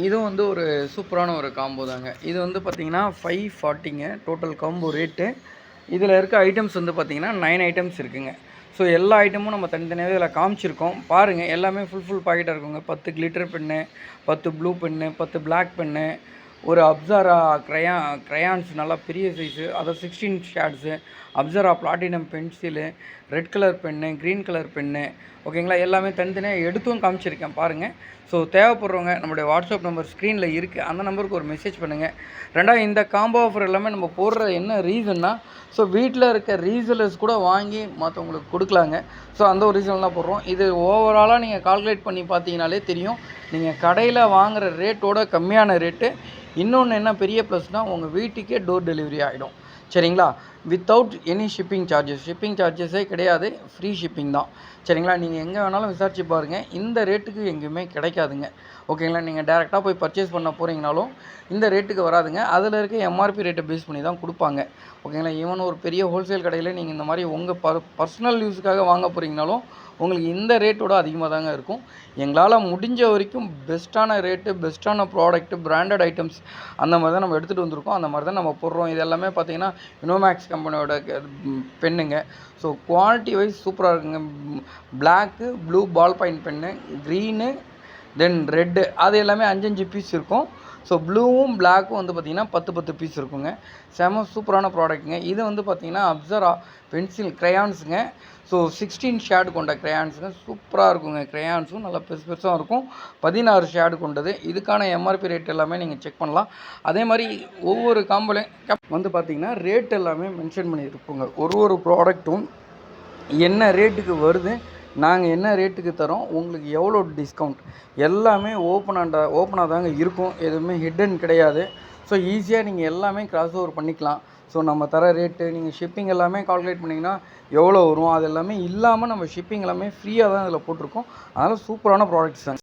இதுவும் வந்து ஒரு சூப்பரான ஒரு காம்போ தாங்க. இது வந்து பார்த்தீங்கன்னா 540ங்க டோட்டல் காம்போ ரேட்டு. இதில் இருக்க ஐட்டம்ஸ் வந்து பார்த்தீங்கன்னா 9 ஐட்டம்ஸ் இருக்குங்க. ஸோ எல்லா ஐட்டமும் நம்ம தனித்தனியாகவே இதில் காமிச்சிருக்கோம். பாருங்கள், எல்லாமே ஃபுல் பாக்கெட்டாக இருக்குங்க. 10 glitter pen, 10 blue pen, 10 black pen, ஒரு அப்சரா க்ரையான்ஸ் நல்லா பெரிய சைஸு, அதாவது 16 shades, Apsara platinum pencil, red colour pen, green colour pen, ஓகேங்களா. எல்லாமே தனித்தனியாக எடுத்தும் காமிச்சிருக்கேன் பாருங்கள். ஸோ தேவைப்படுறவங்க நம்மளுடைய வாட்ஸ்அப் நம்பர் ஸ்க்ரீனில் இருக்குது, அந்த நம்பருக்கு ஒரு மெசேஜ் பண்ணுங்கள். ரெண்டாவது, இந்த காம்போ ஆஃபர் எல்லாமே நம்ம போடுற என்ன ரீசன்னா, ஸோ வீட்டில் இருக்க ரீசெலர்ஸ் கூட வாங்கி மற்றவங்களுக்கு கொடுக்கலாங்க. ஸோ அந்த ஒரு ரீசன் தான் போடுறோம். இது ஓவராலாக நீங்கள் கால்குலேட் பண்ணி பார்த்தீங்கனாலே தெரியும், நீங்கள் கடையில் வாங்குகிற ரேட்டோட கம்மியான ரேட்டு. இன்னொன்று என்ன பெரிய ப்ளஸ்னால், உங்கள் வீட்டுக்கே டோர் டெலிவரி ஆகிடும். சரிங்களா, without any shipping charges. Shipping சார்ஜஸே கிடையாது, ஃப்ரீ ஷிப்பிங் தான். சரிங்களா, நீங்கள் எங்கே வேணாலும் விசாரிச்சு பாருங்கள், இந்த ரேட்டுக்கு எங்கேயுமே கிடைக்காதுங்க. ஓகேங்களா, நீங்கள் டேரெக்டாக போய் பர்ச்சேஸ் பண்ண போகிறீங்கனாலும் இந்த ரேட்டுக்கு வராதுங்க. அதில் இருக்க எம்ஆர்பி ரேட்டை பேஸ் பண்ணி தான் கொடுப்பாங்க. ஓகேங்களா, ஈவன் ஒரு பெரிய ஹோல்சேல் கடையில் நீங்கள் இந்த மாதிரி உங்கள் பர்சனல் யூஸுக்காக வாங்க போகிறீங்கனாலும் உங்களுக்கு இந்த ரேட்டோட அதிகமாக தாங்க இருக்கும். எங்களால் முடிஞ்ச வரைக்கும் பெஸ்ட்டான ரேட்டு, பெஸ்ட்டான ப்ராடக்ட்டு, பிராண்டட் ஐட்டம்ஸ் அந்த மாதிரி தான் நம்ம எடுத்துகிட்டு வந்திருக்கோம். அந்த மாதிரி தான் நம்ம போடுறோம். இது எல்லாமே பார்த்தீங்கன்னா இனோமேக்ஸ் கம்பெனியோட பென்னுங்க. ஸோ குவாலிட்டி வைஸ் சூப்பராக இருக்குங்க. Black, blue ball point pen, green, then red, அது எல்லாமே 5 பீஸ் இருக்கும். ஸோ ப்ளூவும் பிளாக்கும் வந்து பார்த்திங்கன்னா 10 பீஸ் இருக்குங்க. செம சூப்பரான ப்ராடக்ட்டுங்க. இது வந்து பார்த்திங்கன்னா அப்சரா பென்சில் க்ரையான்ஸுங்க. ஸோ 16 ஷேடு கொண்ட க்ரையான்ஸுங்க. சூப்பராக இருக்குங்க. க்ரையான்ஸும் நல்லா பெருசாக இருக்கும். 16 ஷேடு கொண்டது. இதுக்கான எம்ஆர்பி ரேட் எல்லாமே நீங்கள் செக் பண்ணலாம். அதே மாதிரி ஒவ்வொரு காம்போலையும் வந்து பார்த்திங்கன்னா ரேட் எல்லாமே மென்ஷன் பண்ணியிருப்போங்க. ஒரு ப்ராடக்ட்டும் என்ன ரேட்டுக்கு வருது, நாங்கள் என்ன ரேட்டுக்கு தரோம், உங்களுக்கு எவ்வளோ டிஸ்கவுண்ட், எல்லாமே ஓப்பனாக தாங்க இருக்கும். எதுவுமே ஹிடன் கிடையாது. ஸோ ஈஸியாக நீங்கள் எல்லாமே கிராஸ் ஓவர் பண்ணிக்கலாம். ஸோ நம்ம தர ரேட்டு, நீங்கள் ஷிப்பிங் எல்லாமே கால்குலேட் பண்ணிங்கன்னா எவ்வளோ வரும், அது எல்லாமே இல்லாமல் நம்ம ஷிப்பிங் எல்லாமே ஃப்ரீயாக தான் இதில் போட்டிருக்கோம். அதனால் சூப்பரான ப்ராடக்ட்ஸ் தாங்க.